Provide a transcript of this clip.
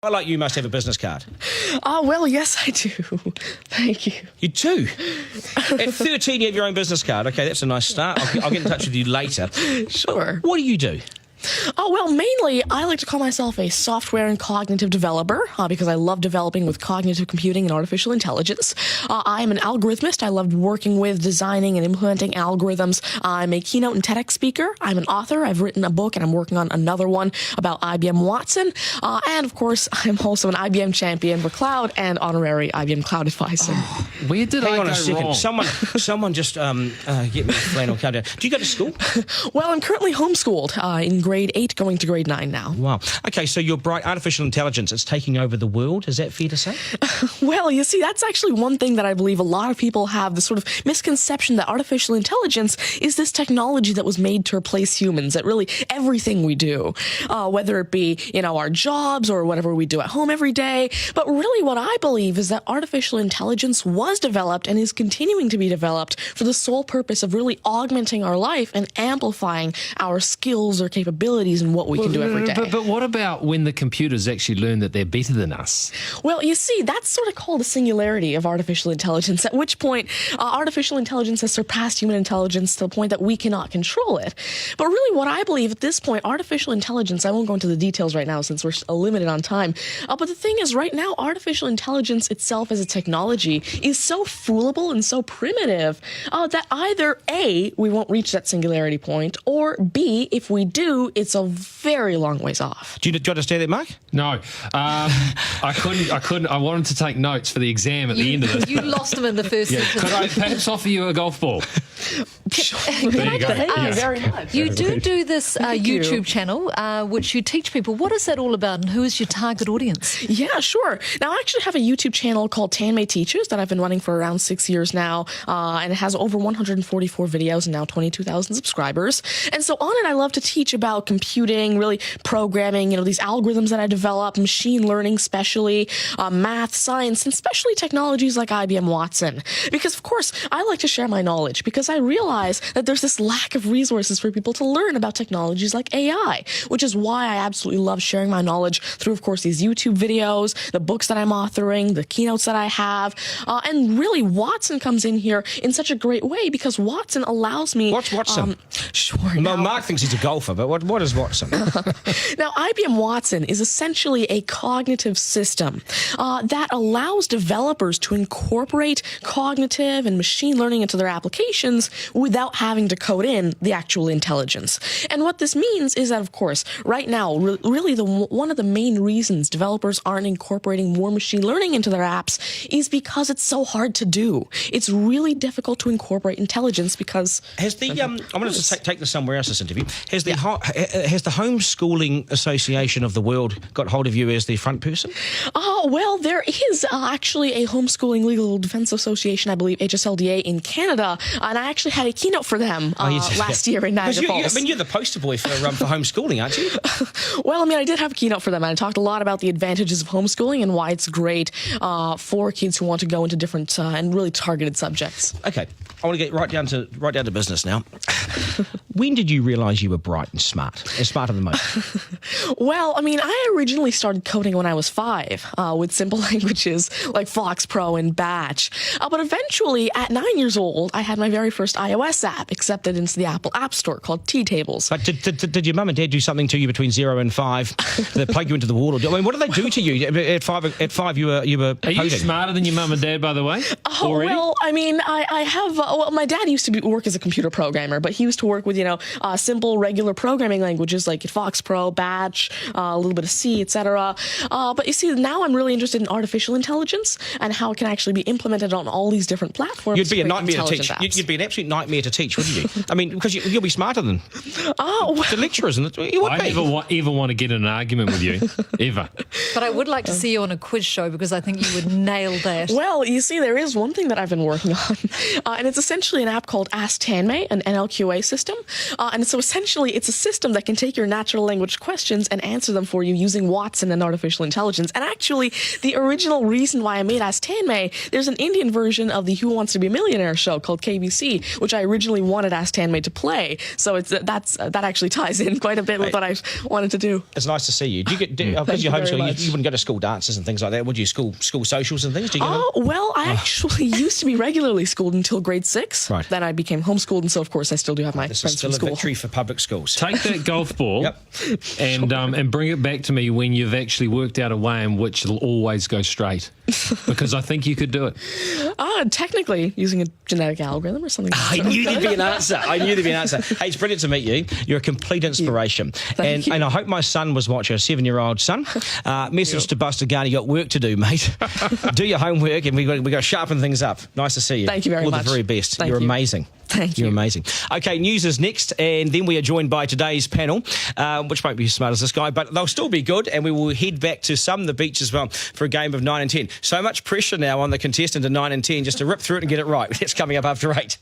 I like you must have a business card. Well, yes, I do. Thank you. You do? At 13, you have your own business card. Okay, that's a nice start. I'll get in touch with you later. Sure. What do you do? Well, mainly, I like to call myself a software and cognitive developer because I love developing with cognitive computing and artificial intelligence. I am an algorithmist. I love working with, designing, and implementing algorithms. I'm a keynote and TEDx speaker. I'm an author. I've written a book, and I'm working on another one about IBM Watson. And, of course, I'm also an IBM champion for cloud and honorary IBM cloud advisor. Where did Hang I on go a second. wrong? Someone just get me a flannel countdown. Do you go to school? Well, I'm currently homeschooled in grade 8, going to grade 9 now. Wow. Okay, so you're bright. Artificial intelligence, it's taking over the world. Is that fair to say? Well, you see, that's actually one thing that I believe a lot of people have, this sort of misconception that artificial intelligence is this technology that was made to replace humans at really everything we do, whether it be, our jobs or whatever we do at home every day. But really what I believe is that artificial intelligence was developed and is continuing to be developed for the sole purpose of really augmenting our life and amplifying our skills or capabilities and what we can do every day. But what about when the computers actually learn that they're better than us? Well, you see, that's sort of called a singularity of artificial intelligence, at which point artificial intelligence has surpassed human intelligence to the point that we cannot control it. But really what I believe at this point, artificial intelligence, I won't go into the details right now since we're limited on time, but the thing is right now, artificial intelligence itself as a technology is so foolable and so primitive that either A, we won't reach that singularity point, or B, if we do, it's a very long ways off. Do you understand that, Mark? No, I couldn't. I wanted to take notes for the exam at the end of this. You lost them in the first sentence. Could I perhaps offer you a golf ball? There you go. Thank you very much. You do this you. YouTube channel, which you teach people. What is that all about, and who is your target audience? Yeah, sure. Now, I actually have a YouTube channel called Tanmay Teaches that I've been running for around 6 years now, and it has over 144 videos and now 22,000 subscribers. And so on it, I love to teach about computing, really programming, these algorithms that I develop, machine learning especially, math, science, and especially technologies like IBM Watson. Because, of course, I like to share my knowledge because I realize that there's this lack of resources for people to learn about technologies like AI, which is why I absolutely love sharing my knowledge through, of course, these YouTube videos, the books that I'm authoring, the keynotes that I have, and really Watson comes in here in such a great way because Watson allows me... What's Watson? Sure. Well, Mark thinks he's a golfer, but what is Watson? Now, IBM Watson is essentially a cognitive system that allows developers to incorporate cognitive and machine learning into their applications without having to code in the actual intelligence. And what this means is that, of course, right now, really one of the main reasons developers aren't incorporating more machine learning into their apps is because it's so hard to do. It's really difficult to incorporate intelligence because... Has the I'm going to take this somewhere else, this interview. Has the Homeschooling Association of the World got hold of you as the front person? Well, there is actually a Homeschooling Legal Defense Association, I believe, HSLDA in Canada, and I actually had a keynote for them last year in Niagara Falls. You're the poster boy for homeschooling, aren't you? Well, I did have a keynote for them, and I talked a lot about the advantages of homeschooling and why it's great for kids who want to go into different and really targeted subjects. Okay, I want to get right down to business now. When did you realise you were bright and smart, and smarter than most? Well, I originally started coding when I was 5 with simple languages like Fox Pro and Batch. But eventually, at 9 years old, I had my very first iOS app accepted into the Apple App Store called T-Tables. But did your mum and dad do something to you between 0 and 5 that plug you into the wall? What did they do to you at 5? At 5, you were Are you smarter than your mum and dad, by the way? Already? Well, I have. My dad used to work as a computer programmer, but he used to work with simple regular programming languages like Fox Pro, Batch, a little bit of C, etc. But you see, now I'm really interested in artificial intelligence and how it can actually be implemented on all these different platforms. You'd be a nightmare to teach. You'd be an absolute nightmare to teach, wouldn't you? Because you'll be smarter than the lecturers, and you would I be. never ever want to get in an argument with you, ever. But I would like to see you on a quiz show because I think you would nail that. Well, you see, there is one thing that I've been working on, and it's essentially an app called Ask Tanmay, an NLQA system. And so essentially, it's a system system that can take your natural language questions and answer them for you using Watson and artificial intelligence. And actually, the original reason why I made Ask Tanmay, there's an Indian version of the Who Wants to Be a Millionaire show called KBC, which I originally wanted Ask Tanmay to play. So that actually ties in quite a bit with what I wanted to do. It's nice to see you. Do you get because you're homeschooling? You wouldn't go to school dances and things like that, would you? School socials and things. Do you get Oh, well, I actually used to be regularly schooled until grade 6. Right. Then I became homeschooled, and so, of course, I still do have my This is friends still from a school. victory for public schools. Take that golf ball Yep. and bring it back to me when you've actually worked out a way in which it'll always go straight. Because I think you could do it. Technically, using a genetic algorithm or something. I knew there'd be an answer. Hey, it's brilliant to meet you. You're a complete inspiration. Thank you. And I hope my son was watching, a 7-year-old son. Message to Buster Garner, you got work to do, mate. Do your homework, and we got to sharpen things up. Nice to see you. Thank you very All much. the very best. Thank You're you. amazing. Thank you. You're amazing. Okay, news is next, and then we are joined by today's panel, which won't be as smart as this guy, but they'll still be good, and we will head back to the beach as well for a game of 9 and 10. So much pressure now on the contestant in 9 and 10 just to rip through it and get it right. That's coming up after 8.